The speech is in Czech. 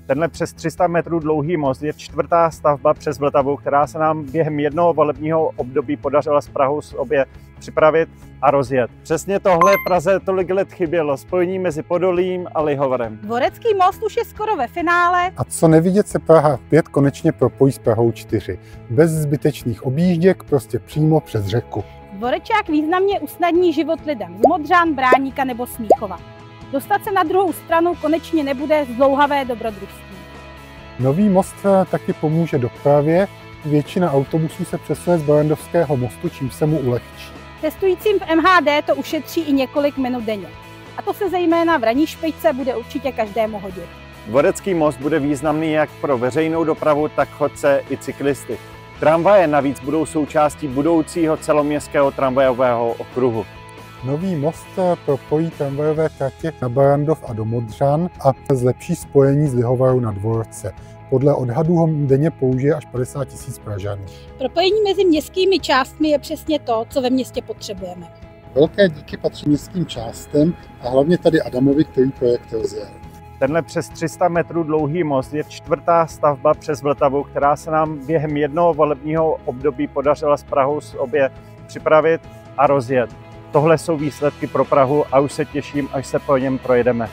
Tenhle přes 300 metrů dlouhý most je čtvrtá stavba přes Vltavu, která se nám během jednoho volebního období podařila s Prahou sobě připravit a rozjet. Přesně tohle Praze tolik let chybělo, spojení mezi Podolím a Lihovarem. Dvorecký most už je skoro ve finále. A co nevidět, se Praha 5 konečně propojí s Prahou 4. Bez zbytečných objížděk, prostě přímo přes řeku. Dvorečák významně usnadní život lidem z Modřan, Bráníka nebo Smíchova. Dostat se na druhou stranu konečně nebude zdlouhavé dobrodružství. Nový most taky pomůže dopravě. Většina autobusů se přesune z Barrandovského mostu, čím se mu ulehčí. Cestujícím v MHD to ušetří i několik minut denně. A to se zejména v ranní špičce bude určitě každému hodit. Dvorecký most bude významný jak pro veřejnou dopravu, tak chodce i cyklisty. Tramvaje navíc budou součástí budoucího celoměstského tramvajového okruhu. Nový most propojí tramvajové tratě na Barrandov a do Modřan a zlepší spojení z Lihovaru na Dvorce. Podle odhadů ho denně použije až 50 000 Pražanů. Propojení mezi městskými částmi je přesně to, co ve městě potřebujeme. Velké díky patří městským částem a hlavně tady Adamovi, který projekt rozjel. Tenhle přes 300 metrů dlouhý most je čtvrtá stavba přes Vltavu, která se nám během jednoho volebního období podařila s Prahou sobě připravit a rozjet. Tohle jsou výsledky pro Prahu a už se těším, až se po něm projedeme.